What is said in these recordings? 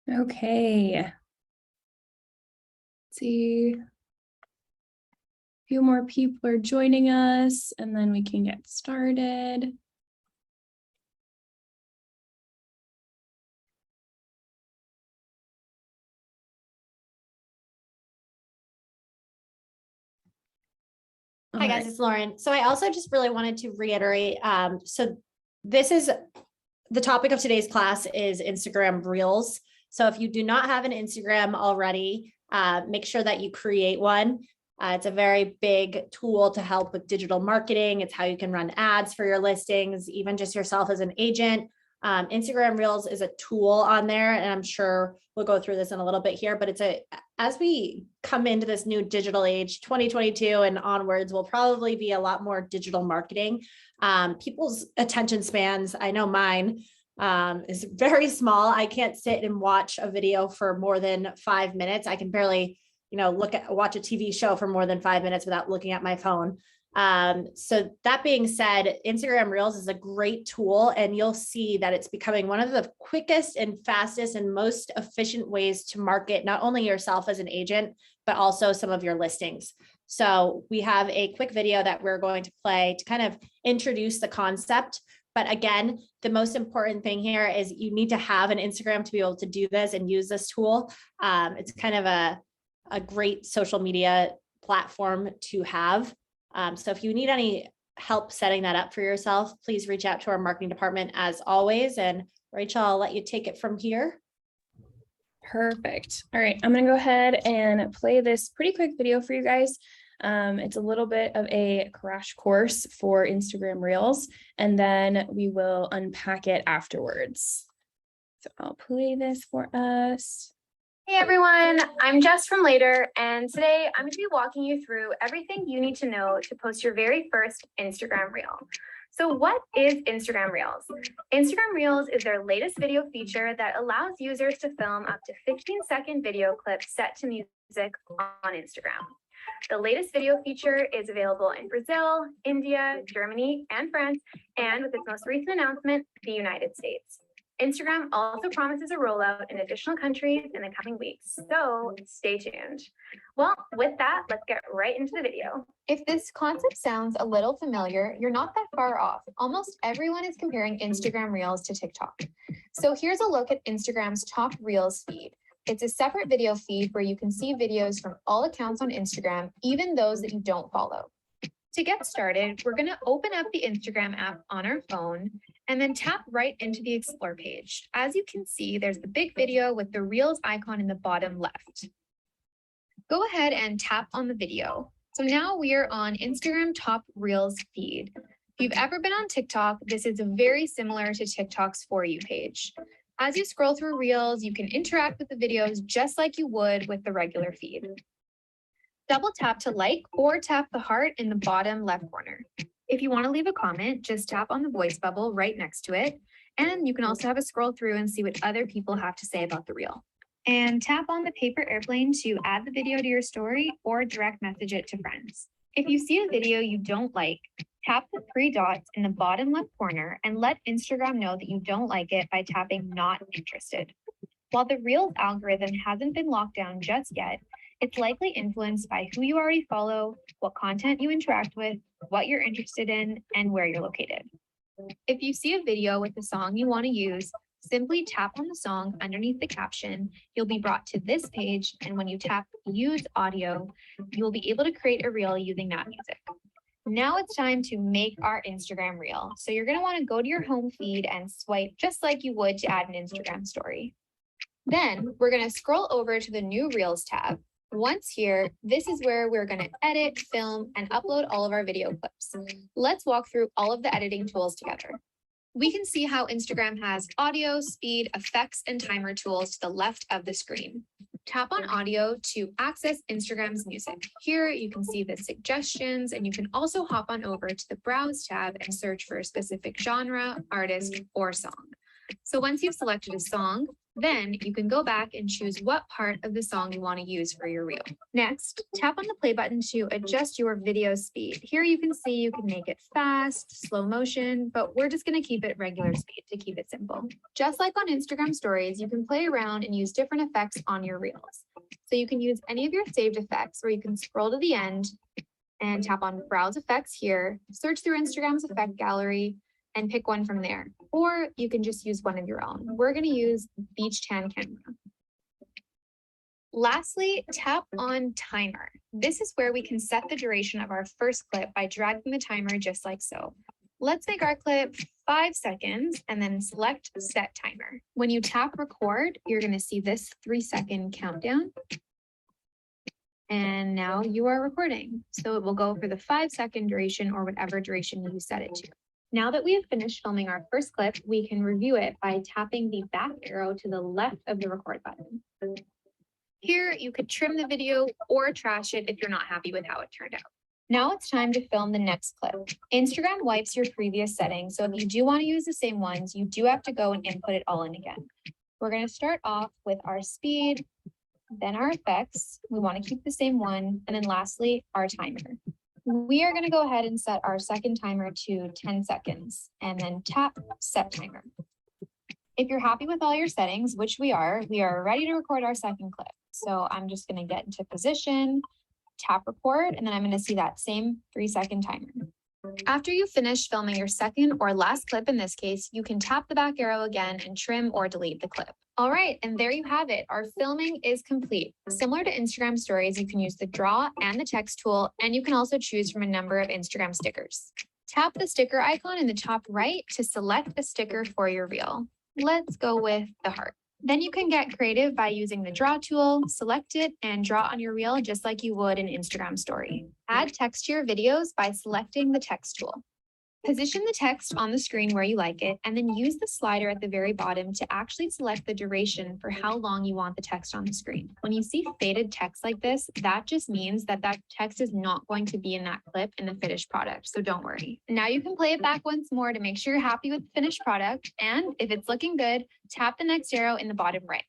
Okay. Let's see. A few more people are joining us, and then we can get started. Hi guys, it's Lauren. So I also just really wanted to reiterate, so this is the topic of today's class is Instagram Reels. So if you do not have an Instagram already, make sure that you create one. It's a very big tool to help with digital marketing. It's how you can run ads for your listings, even just yourself as an agent. Instagram Reels is a tool on there, and I'm sure we'll go through this in a little bit here, but as we come into this new digital age, 2022 and onwards, will probably be a lot more digital marketing. People's attention spans, I know mine, is very small. I can't sit and watch a video for more than 5 minutes. I can barely, watch a TV show for more than 5 minutes without looking at my phone. So that being said, Instagram Reels is a great tool, and you'll see that it's becoming one of the quickest and fastest and most efficient ways to market not only yourself as an agent, but also some of your listings. So we have a quick video that we're going to play to kind of introduce the concept. But again, the most important thing here is you need to have an Instagram to be able to do this and use this tool. It's kind of a great social media platform to have. So if you need any help setting that up for yourself, please reach out to our marketing department as always. And Rachel, I'll let you take it from here. Perfect. All right, I'm gonna go ahead and play this pretty quick video for you guys. It's a little bit of a crash course for Instagram Reels, and then we will unpack it afterwards. So I'll play this for us. Hey everyone, I'm Jess from Later, and today I'm going to be walking you through everything you need to know to post your very first Instagram Reel. So what is Instagram Reels? Instagram Reels is their latest video feature that allows users to film up to 15-second video clips set to music on Instagram. The latest video feature is available in Brazil, India, Germany, and France, and with its most recent announcement, the United States. Instagram also promises a rollout in additional countries in the coming weeks, so stay tuned. Well, with that, let's get right into the video. If this concept sounds a little familiar, you're not that far off. Almost everyone is comparing Instagram Reels to TikTok. So here's a look at Instagram's top Reels feed. It's a separate video feed where you can see videos from all accounts on Instagram, even those that you don't follow. To get started, we're going to open up the Instagram app on our phone and then tap right into the Explore page. As you can see, there's the big video with the Reels icon in the bottom left. Go ahead and tap on the video. So now we are on Instagram Top Reels feed. If you've ever been on TikTok, this is very similar to TikTok's For You page. As you scroll through Reels, you can interact with the videos just like you would with the regular feed. Double tap to like or tap the heart in the bottom left corner. If you want to leave a comment, just tap on the voice bubble right next to it. And you can also have a scroll through and see what other people have to say about the reel. And tap on the paper airplane to add the video to your story or direct message it to friends. If you see a video you don't like, tap the 3 dots in the bottom left corner and let Instagram know that you don't like it by tapping not interested. While the Reels algorithm hasn't been locked down just yet, it's likely influenced by who you already follow, what content you interact with, what you're interested in, and where you're located. If you see a video with a song you want to use, simply tap on the song underneath the caption. You'll be brought to this page, and when you tap Use Audio, you'll be able to create a reel using that music. Now it's time to make our Instagram reel. So you're going to want to go to your home feed and swipe just like you would to add an Instagram story. Then we're going to scroll over to the New Reels tab. Once here, this is where we're going to edit, film, and upload all of our video clips. Let's walk through all of the editing tools together. We can see how Instagram has audio, speed, effects, and timer tools to the left of the screen. Tap on audio to access Instagram's music. Here you can see the suggestions, and you can also hop on over to the Browse tab and search for a specific genre, artist, or song. So once you've selected a song, Then you can go back and choose what part of the song you want to use for your reel. Next, tap on the play button to adjust your video speed. Here you can see you can make it fast, slow motion, but we're just going to keep it regular speed to keep it simple. Just like on Instagram stories, you can play around and use different effects on your reels. So you can use any of your saved effects, or you can scroll to the end and tap on browse effects here, search through Instagram's effect gallery, and pick one from there. Or you can just use one of your own. We're going to use Beach Tan Camera. Lastly, tap on timer. This is where we can set the duration of our first clip by dragging the timer just like so. Let's make our clip 5 seconds and then select set timer. When you tap record, you're going to see this 3-second countdown. And now you are recording. So it will go for the 5-second duration or whatever duration you set it to. Now that we have finished filming our first clip, we can review it by tapping the back arrow to the left of the record button. Here, you could trim the video or trash it if you're not happy with how it turned out. Now it's time to film the next clip. Instagram wipes your previous settings, so if you do want to use the same ones, you do have to go and input it all in again. We're going to start off with our speed, then our effects. We want to keep the same one, and then lastly, our timer. We are going to go ahead and set our second timer to 10 seconds and then tap set timer. If you're happy with all your settings, which we are ready to record our second clip. So I'm just going to get into position, tap record, and then I'm going to see that same 3-second timer. After you finish filming your second or last clip in this case, you can tap the back arrow again and trim or delete the clip. All right, and there you have it. Our filming is complete. Similar to Instagram stories, you can use the draw and the text tool, and you can also choose from a number of Instagram stickers. Tap the sticker icon in the top right to select a sticker for your reel. Let's go with the heart. Then you can get creative by using the draw tool, select it, and draw on your reel just like you would an Instagram story. Add text to your videos by selecting the text tool. Position the text on the screen where you like it, and then use the slider at the very bottom to actually select the duration for how long you want the text on the screen. When you see faded text like this, that just means that that text is not going to be in that clip in the finished product, so don't worry. Now you can play it back once more to make sure you're happy with the finished product, and if it's looking good, tap the next arrow in the bottom right.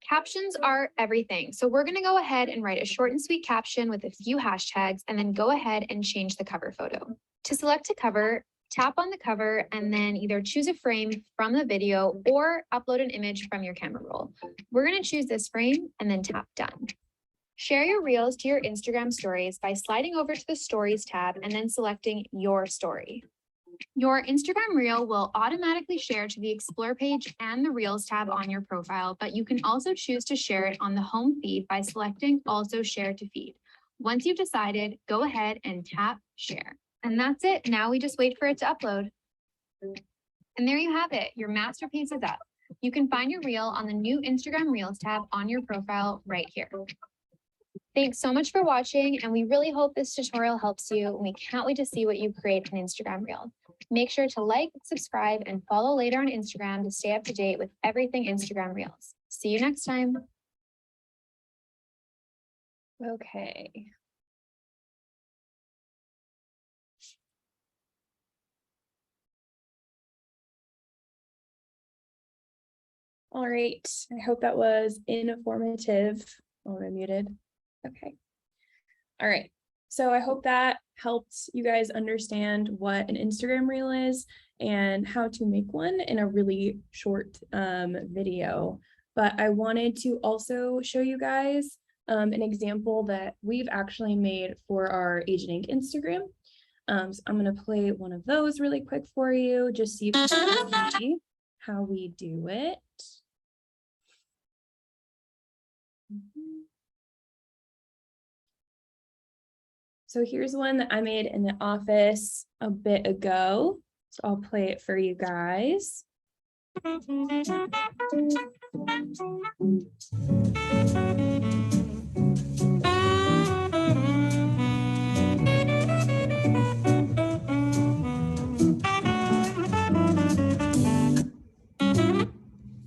Captions are everything, so we're going to go ahead and write a short and sweet caption with a few hashtags, and then go ahead and change the cover photo. To select a cover, tap on the cover and then either choose a frame from the video or upload an image from your camera roll. We're going to choose this frame and then tap done. Share your reels to your Instagram stories by sliding over to the stories tab and then selecting your story. Your Instagram reel will automatically share to the explore page and the reels tab on your profile, but you can also choose to share it on the home feed by selecting also share to feed. Once you've decided, go ahead and tap share. And that's it. Now we just wait for it to upload. And there you have it. Your masterpiece is up. You can find your reel on the new Instagram Reels tab on your profile right here. Thanks so much for watching, and we really hope this tutorial helps you. We can't wait to see what you create in Instagram Reel. Make sure to like, subscribe, and follow later on Instagram to stay up to date with everything Instagram Reels. See you next time. Okay. All right, I hope that was informative. Oh, I'm muted. Okay. All right. So I hope that helped you guys understand what an Instagram reel is and how to make one in a really short video. But I wanted to also show you guys an example that we've actually made for our Agent Ink Instagram. So I'm going to play one of those really quick for you, just so you can see how we do it. So here's one that I made in the office a bit ago. So I'll play it for you guys.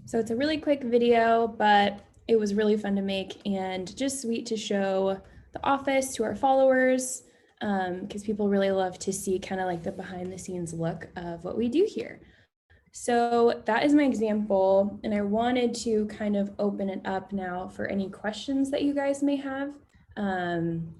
So it's a really quick video, but it was really fun to make and just sweet to show the office to our followers, because people really love to see kind of like the behind the scenes look of what we do here. So that is my example, and I wanted to kind of open it up now for any questions that you guys may have.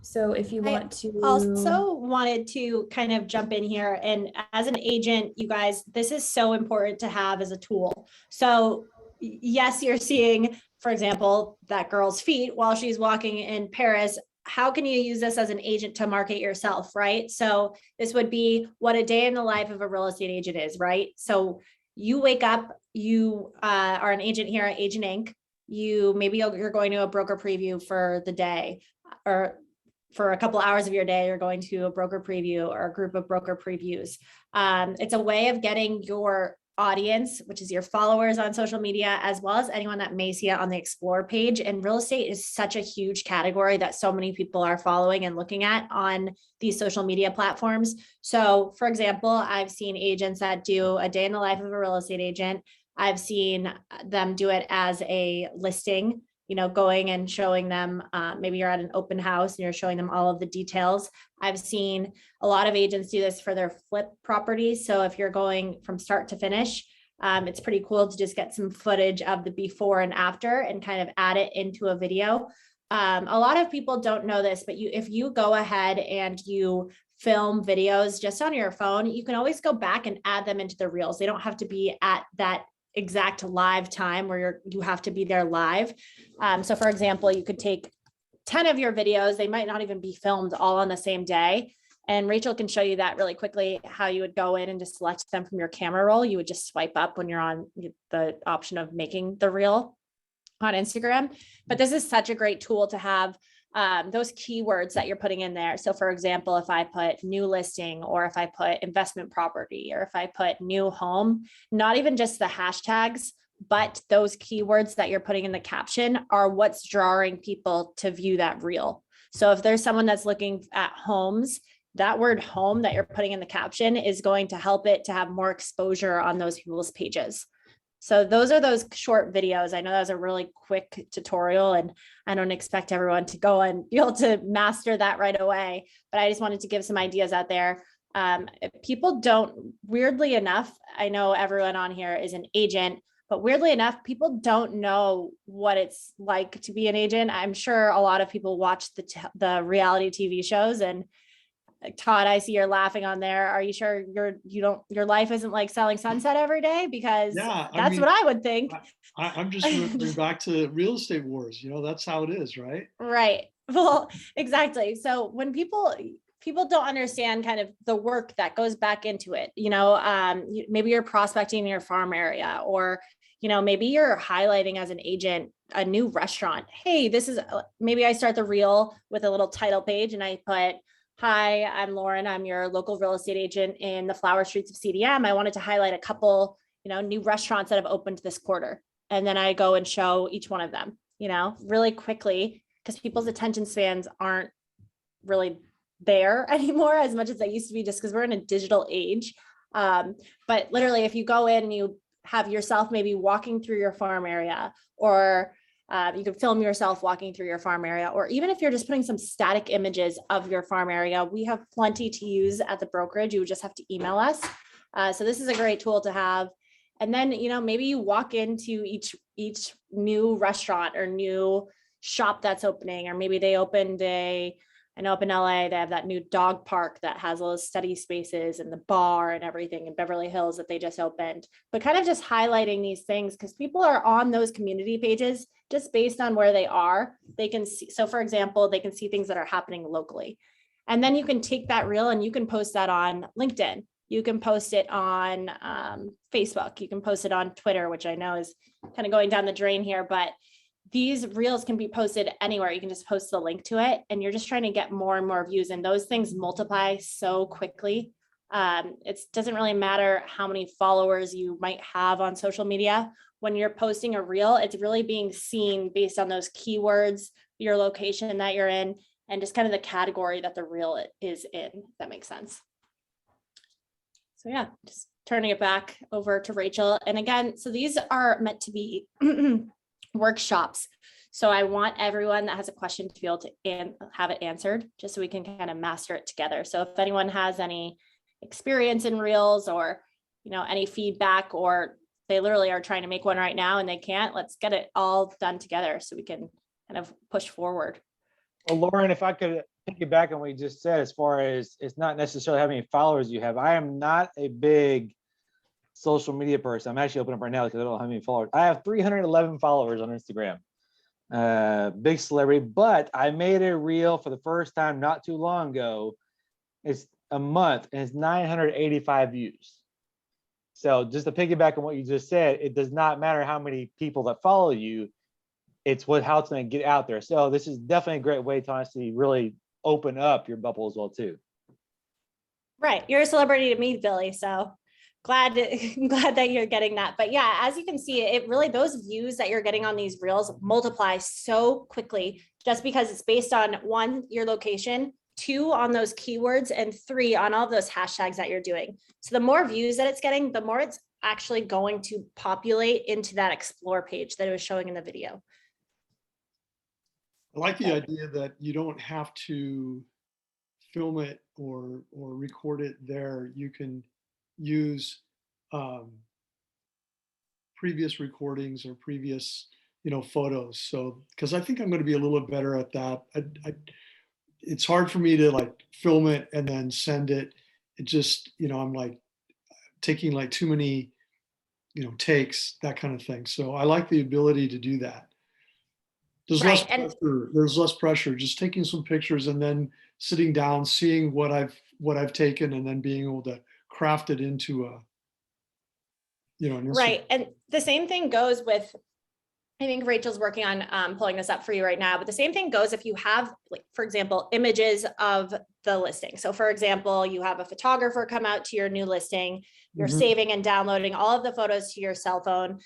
So if you want to also wanted to kind of jump in here, and as an agent, you guys, this is so important to have as a tool. So yes, you're seeing, for example, that girl's feet while she's walking in Paris. How can you use this as an agent to market yourself, right? So this would be what a day in the life of a real estate agent is, right? So you wake up, you are an agent here at Agent Inc. You're going to a broker preview for the day, or for a couple hours of your day, you're going to a broker preview or a group of broker previews. It's a way of getting your audience, which is your followers on social media, as well as anyone that may see it on the Explore page. And real estate is such a huge category that so many people are following and looking at on these social media platforms. So for example, I've seen agents that do a day in the life of a real estate agent. I've seen them do it as a listing, going and showing them, maybe you're at an open house and you're showing them all of the details. I've seen a lot of agents do this for their flip properties. So if you're going from start to finish, it's pretty cool to just get some footage of the before and after and kind of add it into a video. A lot of people don't know this, but if you go ahead and you film videos just on your phone, you can always go back and add them into the reels. They don't have to be at that exact live time where you have to be there live. So for example, you could take 10 of your videos. They might not even be filmed all on the same day. And Rachel can show you that really quickly, how you would go in and just select them from your camera roll. You would just swipe up when you're on the option of making the reel on Instagram. But this is such a great tool to have those keywords that you're putting in there. So for example, if I put new listing, or if I put investment property, or if I put new home, not even just the hashtags, but those keywords that you're putting in the caption are what's drawing people to view that reel. So if there's someone that's looking at homes, that word home that you're putting in the caption is going to help it to have more exposure on those people's pages. So those are those short videos. I know that was a really quick tutorial, and I don't expect everyone to go and be able to master that right away, but I just wanted to give some ideas out there. People don't, weirdly enough, I know everyone on here is an agent, but weirdly enough, people don't know what it's like to be an agent. I'm sure a lot of people watch the reality TV shows, and Todd, I see you're laughing on there. Are you sure your life isn't like selling sunset every day? Because that's what I would think. I'm just remembering back to real estate wars. That's how it is, right? Right. Well, exactly. So when people don't understand kind of the work that goes back into it, maybe you're prospecting in your farm area, or, maybe you're highlighting as an agent a new restaurant. Hey, maybe I start the reel with a little title page and I put, "Hi, I'm Lauren. I'm your local real estate agent in the flower streets of CDM. I wanted to highlight a couple, new restaurants that have opened this quarter." And then I go and show each one of them, really quickly, because people's attention spans aren't really there anymore as much as they used to be, just because we're in a digital age. But literally, if you go in and you have yourself maybe walking through your farm area, or you can film yourself walking through your farm area, or even if you're just putting some static images of your farm area, we have plenty to use at the brokerage. You would just have to email us. So this is a great tool to have. And then, maybe you walk into each new restaurant or new shop that's opening, or maybe they opened I know up in LA, they have that new dog park that has all those study spaces and the bar and everything in Beverly Hills that they just opened, but kind of just highlighting these things because people are on those community pages just based on where they are. They can see, so for example, they can see things that are happening locally. And then you can take that reel and you can post that on LinkedIn. You can post it on Facebook. You can post it on Twitter, which I know is kind of going down the drain here, but these reels can be posted anywhere. You can just post the link to it, and you're just trying to get more and more views, and those things multiply so quickly. It doesn't really matter how many followers you might have on social media. When you're posting a reel, it's really being seen based on those keywords, your location that you're in, and just kind of the category that the reel is in, if that makes sense. So yeah, just turning it back over to Rachel. And again, so these are meant to be workshops. So I want everyone that has a question to be able to have it answered, just so we can kind of master it together. So if anyone has any experience in reels, or any feedback, or they literally are trying to make one right now and they can't, let's get it all done together so we can kind of push forward. Well, Lauren, if I could piggyback on what you just said, as far as it's not necessarily how many followers you have. I am not a big social media person. I'm actually opening up right now because I don't know how many followers. I have 311 followers on Instagram. Big celebrity, but I made a reel for the first time not too long ago. It's a month and it's 985 views. So just to piggyback on what you just said, it does not matter how many people that follow you. It's how it's going to get out there. So this is definitely a great way to honestly really open up your bubble as well too. Right. You're a celebrity to me, Billy. So glad that you're getting that. But yeah, as you can see, it really, those views that you're getting on these reels multiply so quickly, just because it's based on 1, your location, 2, on those keywords, and 3, on all of those hashtags that you're doing. So the more views that it's getting, the more it's actually going to populate into that explore page that it was showing in the video. I like the idea that you don't have to film it or record it there. You can use previous recordings or previous, photos. So, because I think I'm going to be a little bit better at that. It's hard for me to like film it and then send it. It just, I'm like taking like too many, takes, that kind of thing. So I like the ability to do that. There's less Right, and- pressure. There's less pressure. Just taking some pictures and then sitting down, seeing what I've taken, and then being able to craft it into a, an Right. And the same thing goes with, I think Rachel's working on pulling this up for you right now, but the same thing goes if you have, like, for example, images of the listing. So for example, you have a photographer come out to your new listing, you're Mhm. saving and downloading all of the photos to your cell phone.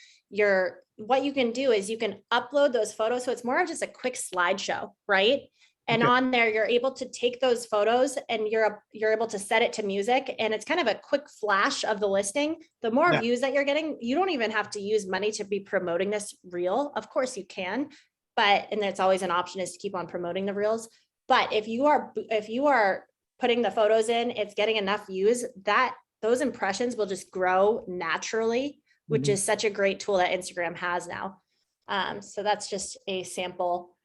What you can do is you can upload those photos. So it's more of just a quick slideshow, right? And Okay. on there, you're able to take those photos and you're able to set it to music, and it's kind of a quick flash of the listing. The more Yeah. views that you're getting, you don't even have to use money to be promoting this reel. Of course you can, and it's always an option is to keep on promoting the reels. But if you are putting the photos in, it's getting enough views that those impressions will just grow naturally, which Mhm. is such a great tool that Instagram has now. So that's just a sample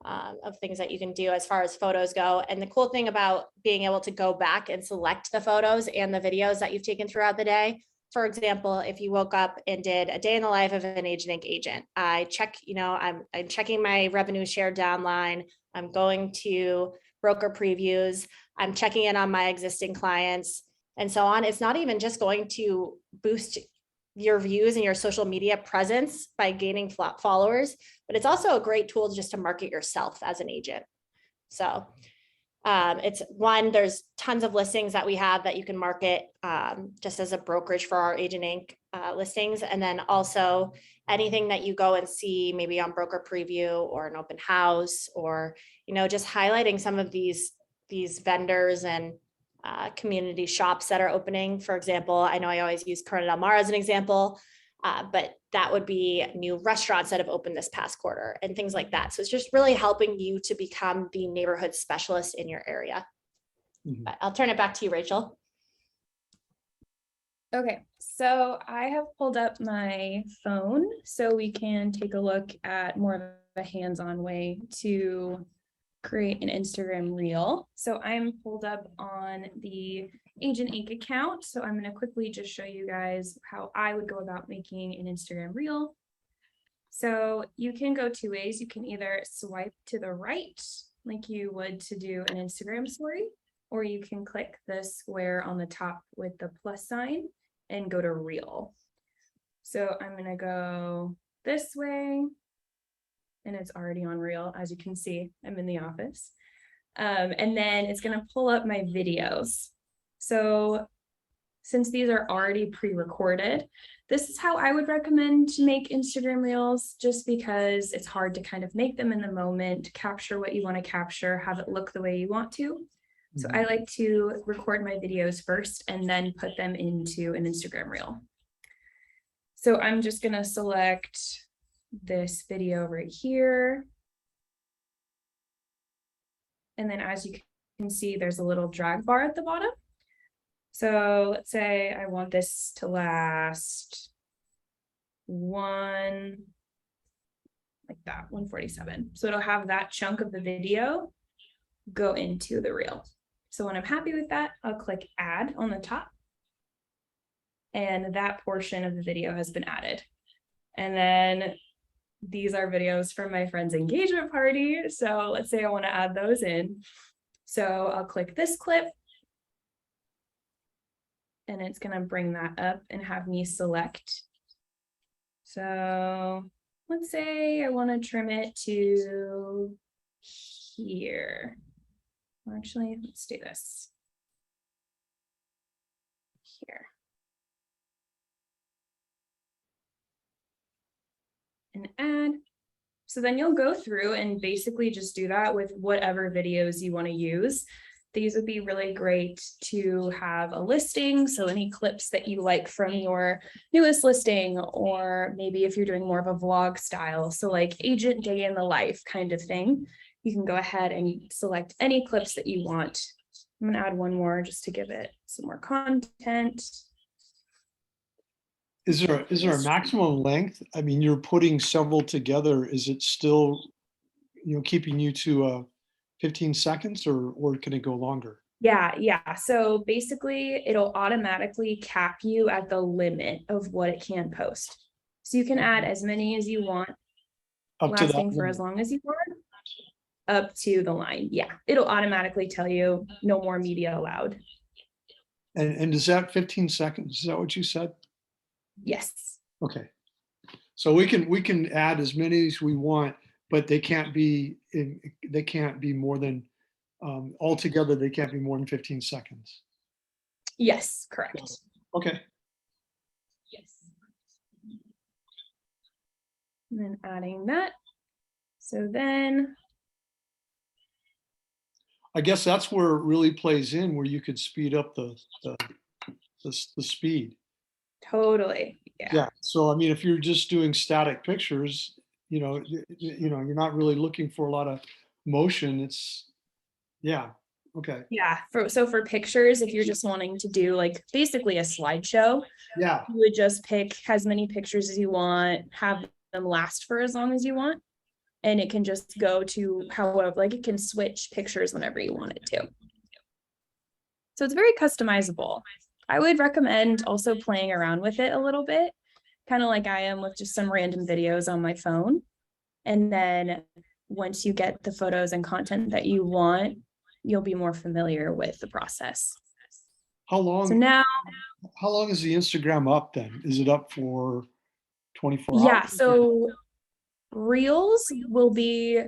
of things that you can do as far as photos go. And the cool thing about being able to go back and select the photos and the videos that you've taken throughout the day. For example, if you woke up and did a day in the life of an Agent Inc. agent, I check, I'm checking my revenue share downline. I'm going to broker previews. I'm checking in on my existing clients and so on. It's not even just going to boost your views and your social media presence by gaining followers, but it's also a great tool just to market yourself as an agent. So it's one, there's tons of listings that we have that you can market just as a brokerage for our Agent Inc. Listings. And then also anything that you go and see maybe on broker preview or an open house, or, just highlighting some of these vendors and community shops that are opening. For example, I know I always use Corona Del Mar as an example, but that would be new restaurants that have opened this past quarter and things like that. So it's just really helping you to become the neighborhood specialist in your area. Mhm. But I'll turn it back to you, Rachel. Okay, so I have pulled up my phone so we can take a look at more of a hands-on way to create an Instagram reel. So I'm pulled up on the Agent Inc. account. So I'm going to quickly just show you guys how I would go about making an Instagram reel. So you can go 2 ways. You can either swipe to the right like you would to do an Instagram story, or you can click the square on the top with the plus sign and go to reel. So I'm going to go this way. And it's already on reel. As you can see, I'm in the office. And then it's going to pull up my videos. So since these are already pre-recorded, this is how I would recommend to make Instagram reels, just because it's hard to kind of make them in the moment, capture what you want to capture, have it look the way you want to. So I like to record my videos first and then put them into an Instagram reel. So I'm just going to select this video right here. And then as you can see, there's a little drag bar at the bottom. So let's say I want this to last like that, 147. So it'll have that chunk of the video go into the reel. So when I'm happy with that, I'll click add on the top. And that portion of the video has been added. And then these are videos from my friend's engagement party. So let's say I want to add those in. So I'll click this clip. And it's going to bring that up and have me select. So let's say I want to trim it to here. Actually, let's do this here. And add. So then you'll go through and basically just do that with whatever videos you want to use. These would be really great to have a listing. So any clips that you like from your newest listing, or maybe if you're doing more of a vlog style, so like agent day in the life kind of thing, you can go ahead and select any clips that you want. I'm going to add one more just to give it some more content. Is there a maximum length? I mean, you're putting several together. Is it still, keeping you to 15 seconds, or can it go longer? Yeah. So basically it'll automatically cap you at the limit of what it can post. So you can add as many as you want, Up to that lasting for limit? as long as you want, up to the line. Yeah, it'll automatically tell you no more media allowed. And is that 15 seconds? Is that what you said? Yes. Okay. So we can add as many as we want, but they can't be more than, altogether, they can't be more than 15 seconds. Yes, correct. Okay. Yes. And then adding that. So then, I guess that's where it really plays in, where you could speed up the speed. totally. Yeah. So, I mean, if you're just doing static pictures, you're not really looking for a lot of motion. Yeah. Okay. Yeah. For pictures, if you're just wanting to do like basically a slideshow, Yeah. you would just pick as many pictures as you want, have them last for as long as you want. And it can just go to however, like it can switch pictures whenever you want it to. So it's very customizable. I would recommend also playing around with it a little bit, kind of like I am with just some random videos on my phone. And then once you get the photos and content that you want, you'll be more familiar with the process. How long? So now, how long is the Instagram up then? Is it up for 24 hours? yeah, so Reels will be,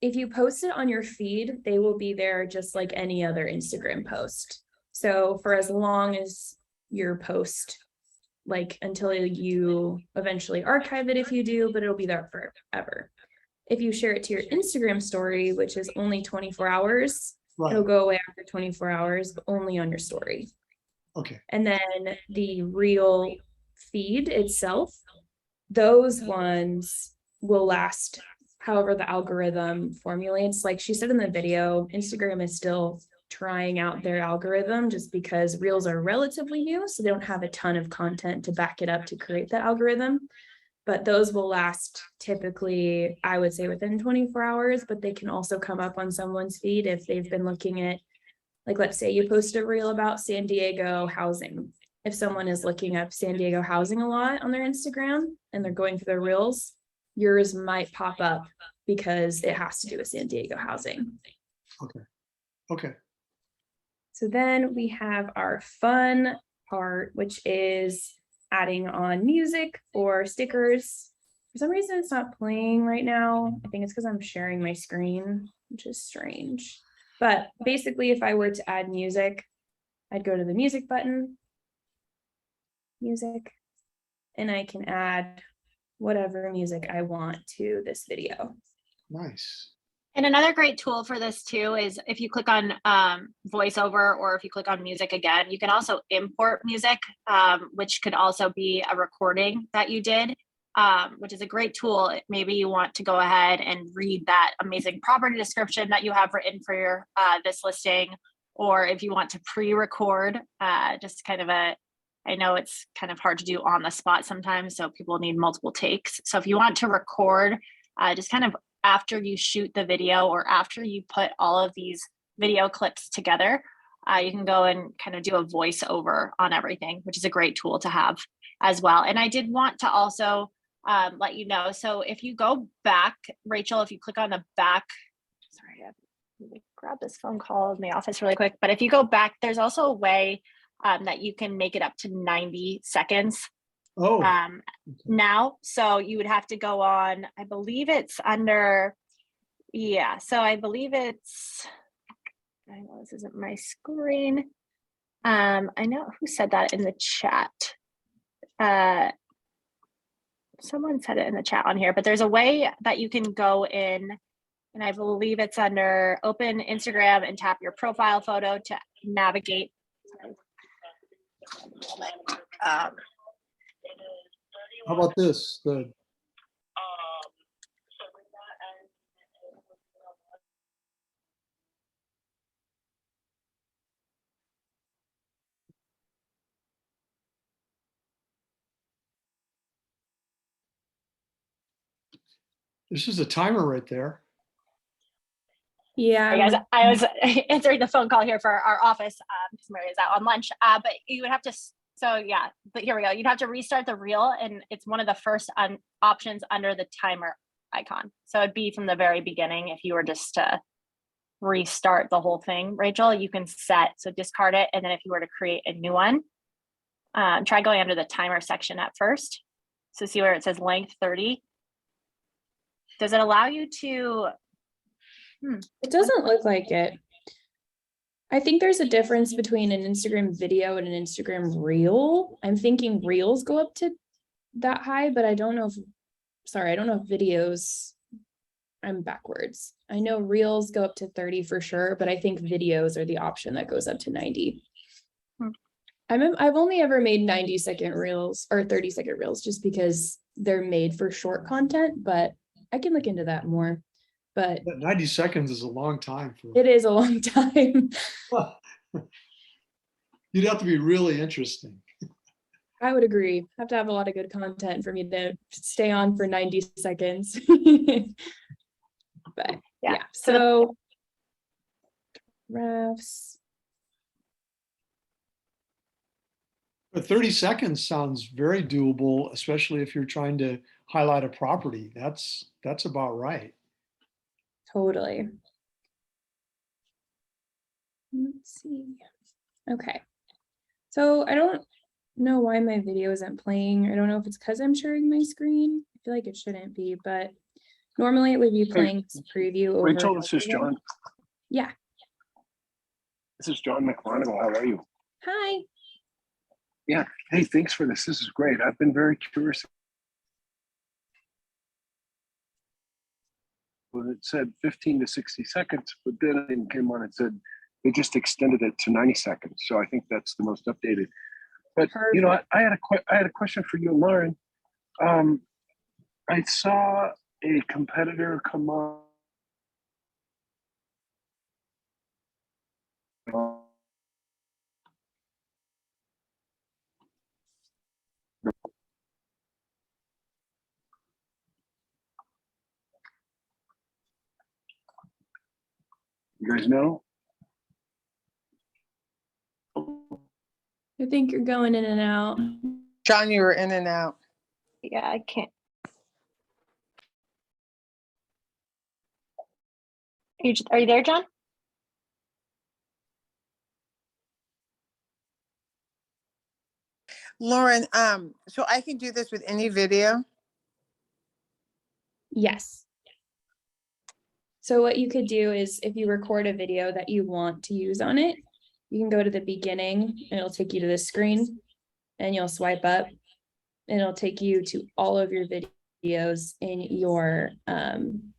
if you post it on your feed, they will be there just like any other Instagram post. So for as long as your post, like until you eventually archive it if you do, but it'll be there forever. If you share it to your Instagram story, which is only 24 hours, Right. it'll go away after 24 hours, but only on your story. Okay. And then the Reel feed itself, those ones will last however the algorithm formulates. Like she said in the video, Instagram is still trying out their algorithm just because Reels are relatively new, so they don't have a ton of content to back it up to create that algorithm. But those will last typically, I would say, within 24 hours, but they can also come up on someone's feed if they've been looking at, like, let's say you post a reel about San Diego housing. If someone is looking up San Diego housing a lot on their Instagram and they're going through their reels, yours might pop up because it has to do with San Diego housing. Okay. So then we have our fun part, which is adding on music or stickers. For some reason, it's not playing right now. I think it's because I'm sharing my screen, which is strange. But basically, if I were to add music, I'd go to the music button, music, and I can add whatever music I want to this video. Nice. And another great tool for this too is if you click on voiceover, or if you click on music again, you can also import music, which could also be a recording that you did, which is a great tool. Maybe you want to go ahead and read that amazing property description that you have written for your this listing, or if you want to pre-record, just kind of I know it's kind of hard to do on the spot sometimes, so people need multiple takes. So if you want to record, just kind of after you shoot the video or after you put all of these video clips together, you can go and kind of do a voiceover on everything, which is a great tool to have as well. And I did want to also let you know, so if you go back, Rachel, if you click on the back, sorry, let me grab this phone call in the office really quick, but if you go back, there's also a way that you can make it up to 90 seconds Oh, now. So you would have to go on, I believe it's under, yeah, so I believe it's, I know this isn't my screen. I know who said that in the chat. Someone said it in the chat on here, but there's a way that you can go in, and I believe it's under open Instagram and tap your profile photo to navigate. how about this? This is a timer right there. Yeah. Sorry, guys, I was answering the phone call here for our office because Mary is out on lunch. But you would have to, so yeah, but here we go. You'd have to restart the reel, and it's one of the first options under the timer icon. So it'd be from the very beginning if you were just to restart the whole thing. Rachel, you can set, so discard it, and then if you were to create a new one, try going under the timer section at first. So see where it says length 30. Does it allow you to? It doesn't look like it. I think there's a difference between an Instagram video and an Instagram reel. I'm thinking reels go up to that high, but I don't know if, sorry, I don't know if videos, I'm backwards. I know reels go up to 30 for sure, but I think videos are the option that goes up to 90. I've only ever made 90-second reels or 30-second reels just because they're made for short content, but I can look into that more. But 90 seconds is a long time for it is a long time. You'd have to be really interesting. I would agree. Have to have a lot of good content for me to stay on for 90 seconds. But yeah, so refs. But 30 seconds sounds very doable, especially if you're trying to highlight a property. That's about right. Totally. Let's see. Okay. So I don't know why my video isn't playing. I don't know if it's because I'm sharing my screen. I feel like it shouldn't be, but normally it would be playing this preview over. Rachel, this is John. Yeah. This is John McMonagle. How are you? Hi. Yeah. Hey, thanks for this. This is great. I've been very curious. When it said 15 to 60 seconds, but then it came on and said they just extended it to 90 seconds. So I think that's the most updated. But you know, I had a question for you, Lauren. I saw a competitor come on. You guys know? I think you're going in and out. John, you were in and out. Yeah, I can't. Are you there, John? Lauren, so I can do this with any video? Yes. So what you could do is if you record a video that you want to use on it, you can go to the beginning and it'll take you to this screen and you'll swipe up and it'll take you to all of your videos in your phone.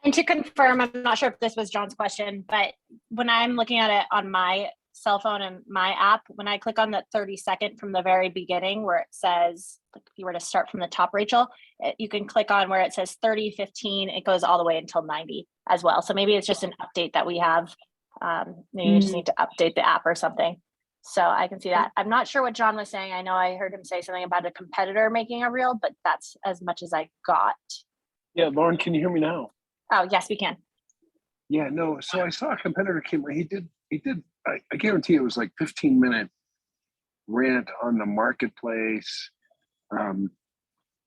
And to confirm, I'm not sure if this was John's question, but when I'm looking at it on my cell phone and my app, when I click on the 30-second from the very beginning where it says, like if you were to start from the top, Rachel, you can click on where it says 30, 15, it goes all the way until 90 as well. So maybe it's just an update that we have. Maybe you just need to update the app or something. So I can see that. I'm not sure what John was saying. I know I heard him say something about a competitor making a reel, but that's as much as I got. Yeah, Lauren, can you hear me now? Oh, yes, we can. Yeah, no. So I saw a competitor came. He did. I guarantee it was like 15-minute rant on the marketplace.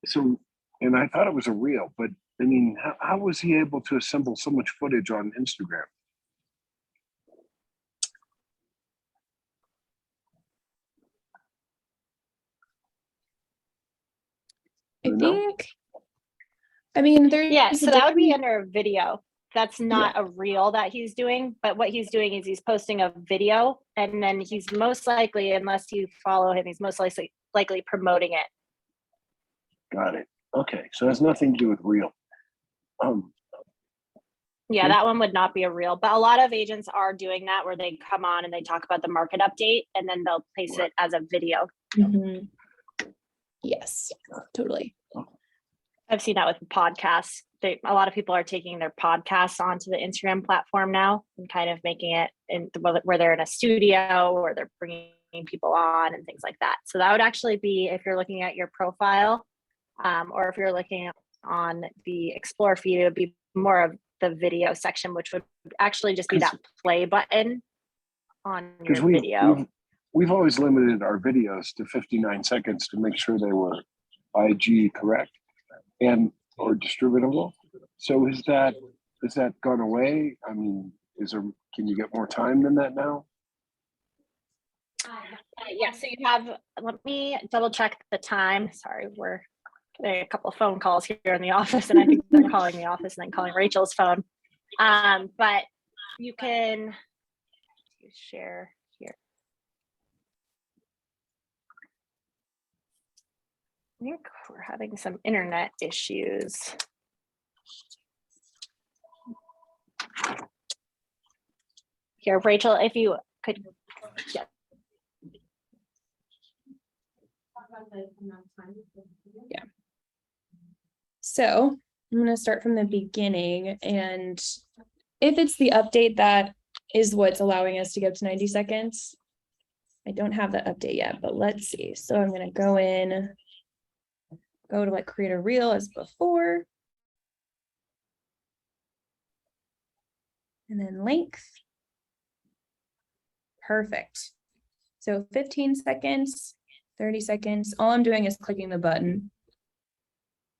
So, and I thought it was a reel, but I mean, how was he able to assemble so much footage on Instagram? I think, I mean, there's Yeah, a so that would be different- under a video. That's not a reel that he's doing, but what he's doing is he's posting a video, and then he's most likely, unless you follow him, he's most likely promoting it. Got it. Okay, so it has nothing to do with reel. Yeah, that one would not be a reel, but a lot of agents are doing that where they come on and they talk about the market update and then they'll place it as a video. Mhm. Yes, totally. I've seen that with podcasts. A lot of people are taking their podcasts onto the Instagram platform now and kind of making it where they're in a studio or they're bringing people on and things like that. So that would actually be, if you're looking at your profile, or if you're looking on the Explore feed, it would be more of the video section, which would actually just be that play button on your video. We've always limited our videos to 59 seconds to make sure they were IG correct and or distributable. So has that gone away? I mean, can you get more time than that now? Yeah, so you have, let me double check the time. Sorry, we're getting a couple of phone calls here in the office, and I think they're calling the office and then calling Rachel's phone. But you can share here. I think we're having some internet issues. Here, Rachel, if you could. Yeah. Yeah. So I'm going to start from the beginning, and if it's the update that is what's allowing us to get up to 90 seconds, I don't have that update yet, but let's see. So I'm going to go to like create a reel as before. And then length. Perfect. So 15 seconds, 30 seconds. All I'm doing is clicking the button.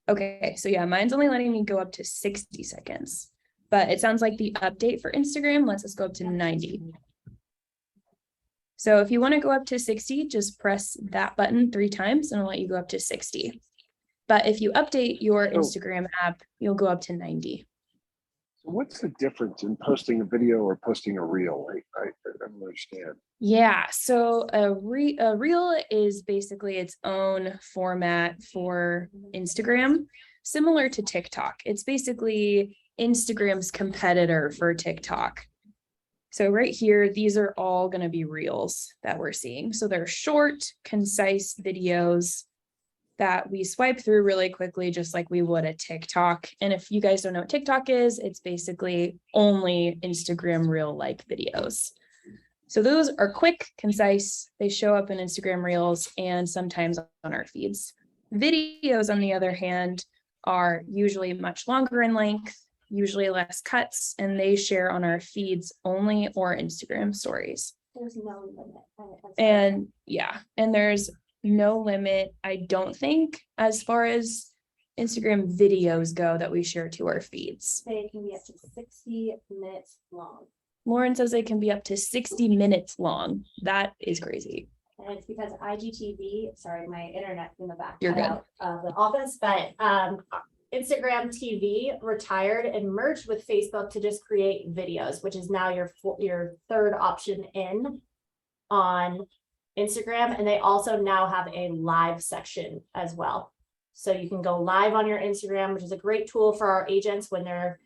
Okay, so yeah, mine's only letting me go up to 60 seconds, but it sounds like the update for Instagram lets us go up to 90. So if you want to go up to 60, just press that button 3 times and it'll let you go up to 60. But if you update your Instagram app, you'll go up to 90. So what's the difference in posting a video or posting a reel? I don't understand. Yeah, so a reel is basically its own format for Instagram, similar to TikTok. It's basically Instagram's competitor for TikTok. So right here, these are all going to be reels that we're seeing. So they're short, concise videos that we swipe through really quickly, just like we would a TikTok. And if you guys don't know what TikTok is, it's basically only Instagram reel-like videos. So those are quick, concise. They show up in Instagram reels and sometimes on our feeds. Videos, on the other hand, are usually much longer in length, usually less cuts, and they share on our feeds only or Instagram stories. There's no limit. And yeah, and there's no limit, I don't think, as far as Instagram videos go that we share to our feeds. They can be up to 60 minutes long. Lauren says they can be up to 60 minutes long. That is crazy. And it's because IGTV, sorry, my internet in the back You're good. out of the office, but Instagram TV retired and merged with Facebook to just create videos, which is now your third option in on Instagram. And they also now have a live section as well. So you can go live on your Instagram, which is a great tool for our agents when they're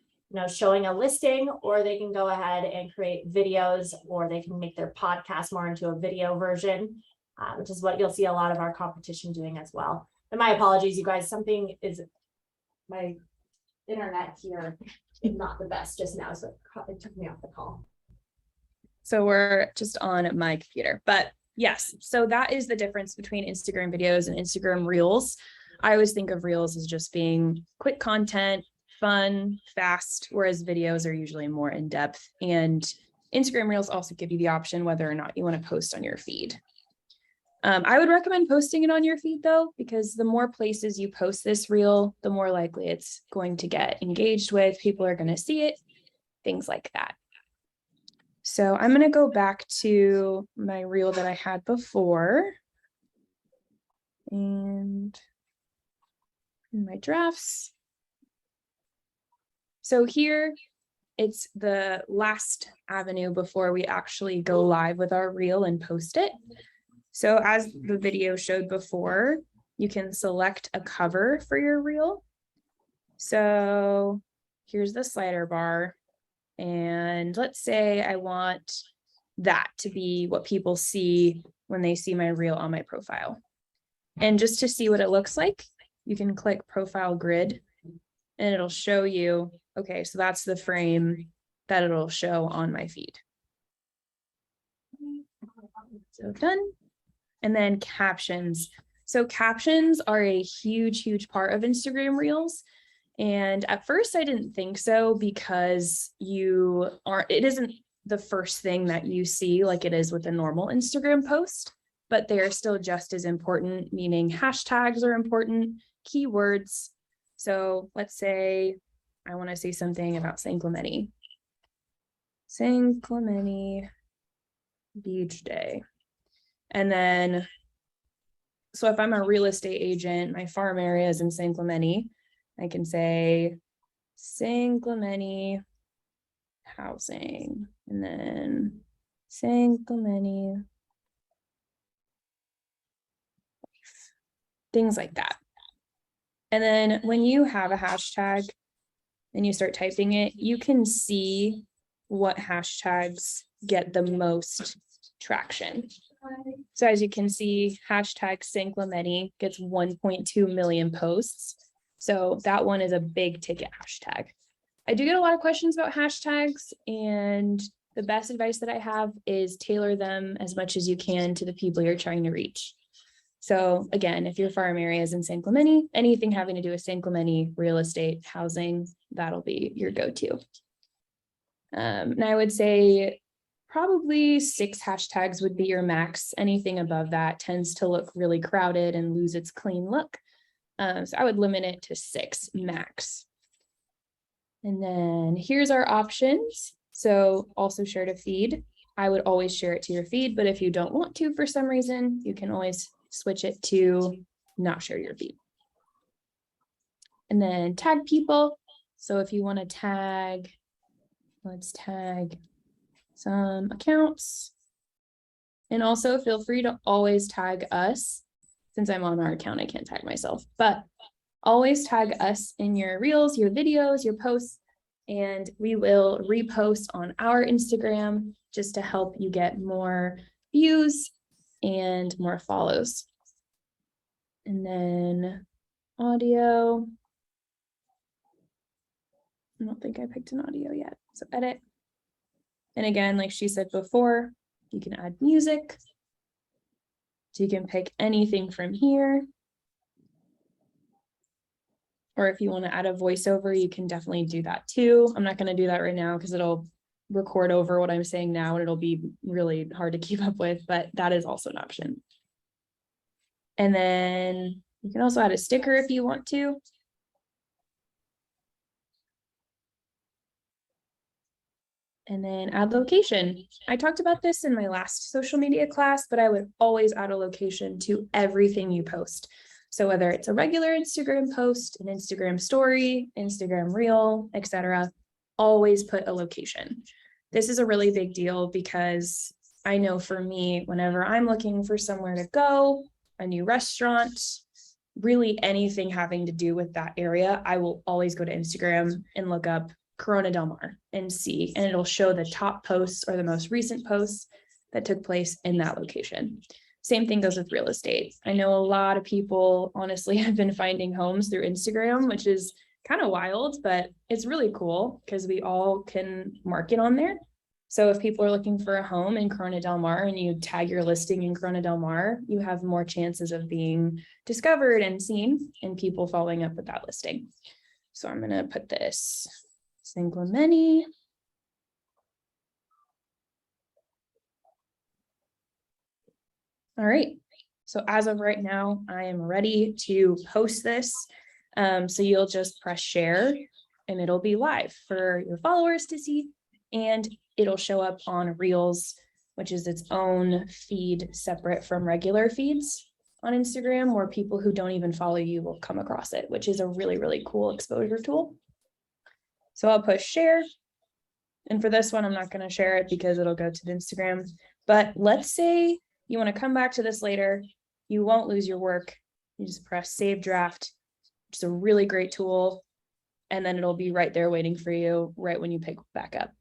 showing a listing, or they can go ahead and create videos, or they can make their podcast more into a video version, which is what you'll see a lot of our competition doing as well. And my apologies, you guys, my internet here is not the best just now, so it took me off the call. So we're just on my computer, but yes, so that is the difference between Instagram videos and Instagram Reels. I always think of Reels as just being quick content, fun, fast, whereas videos are usually more in depth. And Instagram Reels also give you the option whether or not you want to post on your feed. I would recommend posting it on your feed though, because the more places you post this reel, the more likely it's going to get engaged with, people are going to see it, things like that. So I'm going to go back to my reel that I had before. And in my drafts. So here, it's the last avenue before we actually go live with our reel and post it. So as the video showed before, you can select a cover for your reel. So here's the slider bar. And let's say I want that to be what people see when they see my reel on my profile. And just to see what it looks like, you can click profile grid and it'll show you, okay, so that's the frame that it'll show on my feed. So done. And then captions. So captions are a huge part of Instagram Reels. And at first I didn't think so, because it isn't the first thing that you see like it is with a normal Instagram post, but they are still just as important, meaning hashtags are important, keywords. So let's say I want to say something about San Clemente. San Clemente Beach Day. And then, so if I'm a real estate agent, my farm area is in San Clemente, I can say San Clemente housing, and then San Clemente, things like that. And then when you have a hashtag and you start typing it, you can see what hashtags get the most traction. So as you can see, hashtag San Clemente gets 1.2 million posts. So that one is a big ticket hashtag. I do get a lot of questions about hashtags, and the best advice that I have is tailor them as much as you can to the people you're trying to reach. So again, if your farm area is in San Clemente, anything having to do with San Clemente, real estate, housing, that'll be your go-to. And I would say probably 6 hashtags would be your max. Anything above that tends to look really crowded and lose its clean look. So I would limit it to 6 max. And then here's our options. So also share to feed. I would always share it to your feed, but if you don't want to for some reason, you can always switch it to not share your feed. And then tag people. So if you want to tag, let's tag some accounts. And also feel free to always tag us. Since I'm on our account, I can't tag myself, but always tag us in your reels, your videos, your posts, and we will repost on our Instagram just to help you get more views and more follows. And then audio. I don't think I picked an audio yet. So edit. And again, like she said before, you can add music. So you can pick anything from here. Or if you want to add a voiceover, you can definitely do that too. I'm not going to do that right now because it'll record over what I'm saying now and it'll be really hard to keep up with, but that is also an option. And then you can also add a sticker if you want to. And then add location. I talked about this in my last social media class, but I would always add a location to everything you post. So whether it's a regular Instagram post, an Instagram story, Instagram reel, etc., always put a location. This is a really big deal because I know for me, whenever I'm looking for somewhere to go, a new restaurant, really anything having to do with that area, I will always go to Instagram and look up Corona Del Mar and see, and it'll show the top posts or the most recent posts that took place in that location. Same thing goes with real estate. I know a lot of people honestly have been finding homes through Instagram, which is kind of wild, but it's really cool because we all can market on there. So if people are looking for a home in Corona Del Mar and you tag your listing in Corona Del Mar, you have more chances of being discovered and seen and people following up with that listing. So I'm going to put this San Clemente. All right. So as of right now, I am ready to post this. So you'll just press share and it'll be live for your followers to see, and it'll show up on Reels, which is its own feed separate from regular feeds on Instagram, where people who don't even follow you will come across it, which is a really, really cool exposure tool. So I'll push share. And for this one, I'm not going to share it because it'll go to the Instagram. But let's say you want to come back to this later. You won't lose your work. You just press save draft, which is a really great tool. And then it'll be right there waiting for you right when you pick back up.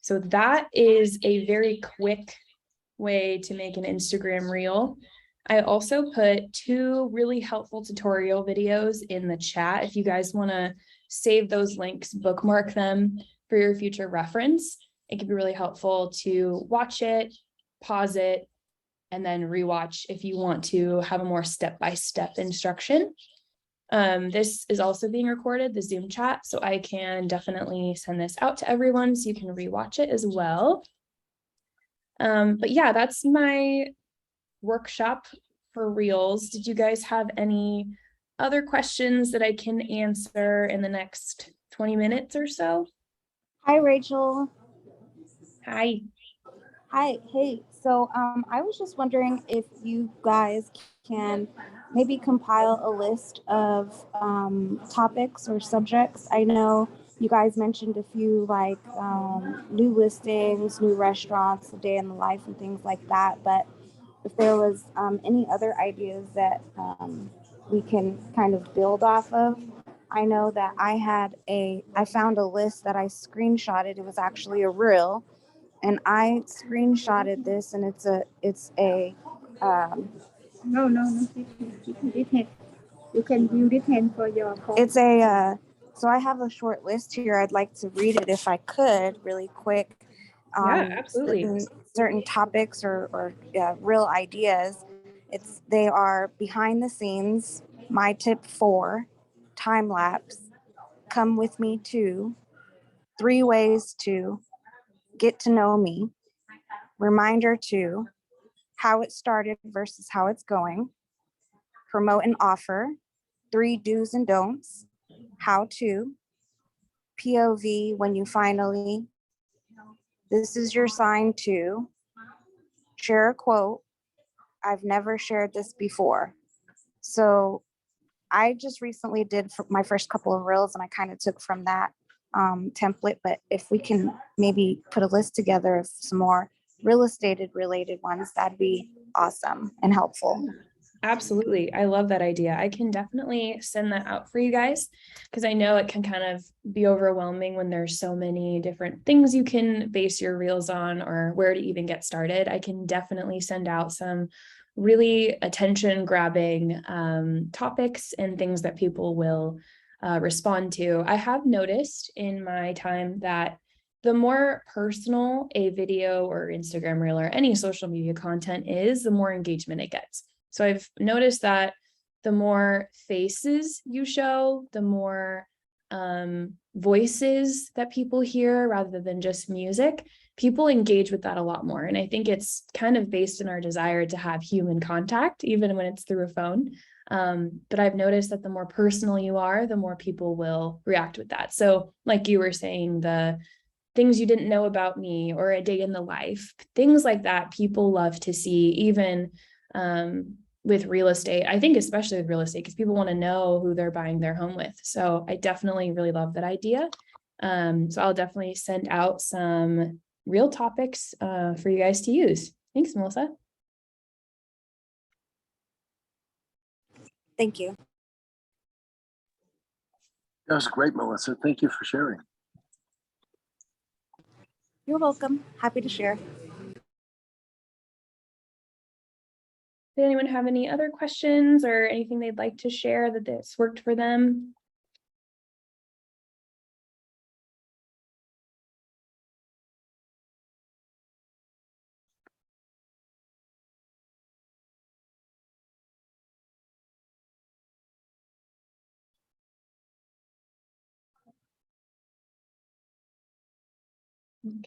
So that is a very quick way to make an Instagram reel. I also put 2 really helpful tutorial videos in the chat. If you guys want to save those links, bookmark them for your future reference. It can be really helpful to watch it, pause it, and then rewatch if you want to have a more step-by-step instruction. This is also being recorded, the Zoom chat, so I can definitely send this out to everyone so you can rewatch it as well. But yeah, that's my workshop for Reels. Did you guys have any other questions that I can answer in the next 20 minutes or so? Hi, Rachel. Hi. Hi. Hey. So I was just wondering if you guys can maybe compile a list of topics or subjects. I know you guys mentioned a few like new listings, new restaurants, a day in the life and things like that. But if there was any other ideas that we can kind of build off of. I know that I found a list that I screenshotted. It was actually a reel, and I screenshotted this, and it's a No, you can view it hand for your phone. It's a so I have a short list here. I'd like to read it if I could really quick. Yeah, absolutely. Certain topics or real ideas. They are behind the scenes, my tip 4, time lapse, come with me 2, 3 ways to get to know me, reminder 2, how it started versus how it's going, promote an offer, 3 do's and don'ts, how to, POV when you finally, this is your sign to, share a quote, I've never shared this before. So I just recently did my first couple of reels and I kind of took from that template, but if we can maybe put a list together of some more real estate related ones, that'd be awesome and helpful. Absolutely. I love that idea. I can definitely send that out for you guys because I know it can kind of be overwhelming when there's so many different things you can base your reels on or where to even get started. I can definitely send out some really attention grabbing topics and things that people will respond to. I have noticed in my time that the more personal a video or Instagram reel or any social media content is, the more engagement it gets. So I've noticed that the more faces you show, the more voices that people hear rather than just music, people engage with that a lot more. And I think it's kind of based in our desire to have human contact, even when it's through a phone. But I've noticed that the more personal you are, the more people will react with that. So like you were saying, the things you didn't know about me or a day in the life, things like that, people love to see, even with real estate. I think especially with real estate, because people want to know who they're buying their home with. So I definitely really love that idea. So I'll definitely send out some real topics for you guys to use. Thanks, Melissa. Thank you. That was great, Melissa. Thank you for sharing. You're welcome. Happy to share. Did anyone have any other questions or anything they'd like to share that this worked for them?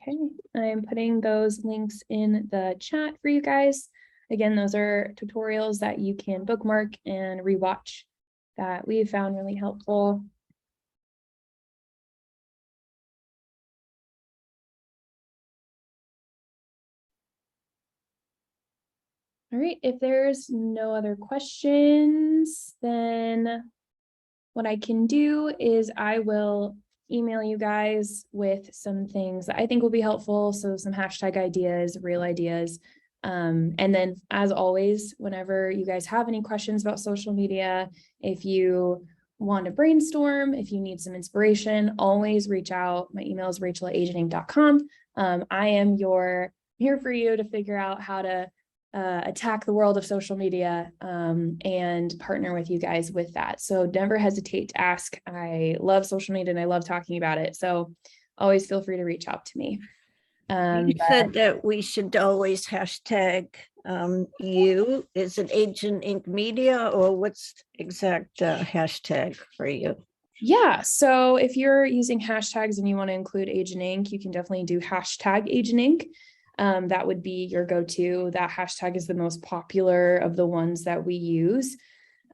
Okay, I'm putting those links in the chat for you guys. Again, those are tutorials that you can bookmark and rewatch that we found really helpful. All right, if there's no other questions, then what I can do is I will email you guys with some things that I think will be helpful. So some hashtag ideas, real ideas. And then as always, whenever you guys have any questions about social media, if you want to brainstorm, if you need some inspiration, always reach out. My email is rachel@agentinc.com. I am here for you to figure out how to attack the world of social media and partner with you guys with that. So never hesitate to ask. I love social media and I love talking about it. So always feel free to reach out to me. You said that we should always hashtag you. Is it Agent Inc. Media or what's exact hashtag for you? Yeah, so if you're using hashtags and you want to include Agent Inc., you can definitely do hashtag Agent Inc. That would be your go-to. That hashtag is the most popular of the ones that we use.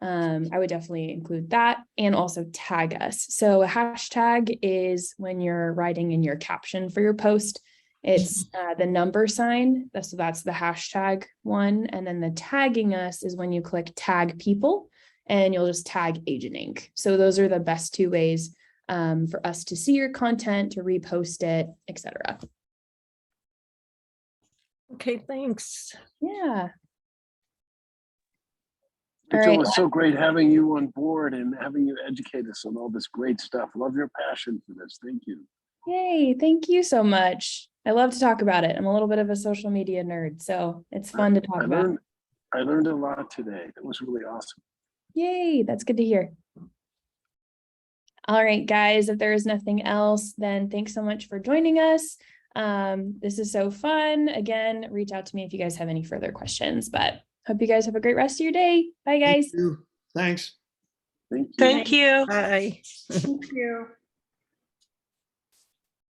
I would definitely include that and also tag us. So a hashtag is when you're writing in your caption for your post, it's the number sign. So that's the hashtag one. And then the tagging us is when you click tag people and you'll just tag Agent Inc. So those are the best two ways for us to see your content, to repost it, etc. Okay, thanks. Yeah. All Rachel, right. it's so great having you on board and having you educate us on all this great stuff. Love your passion for this. Thank you. Yay. Thank you so much. I love to talk about it. I'm a little bit of a social media nerd, so it's fun to talk about. I learned a lot today. That was really awesome. Yay. That's good to hear. All right, guys, if there is nothing else, then thanks so much for joining us. This is so fun. Again, reach out to me if you guys have any further questions, but hope you guys have a great rest of your day. Bye, guys. Thank you. Thanks. Thank you. Thank you. Bye. Thank you.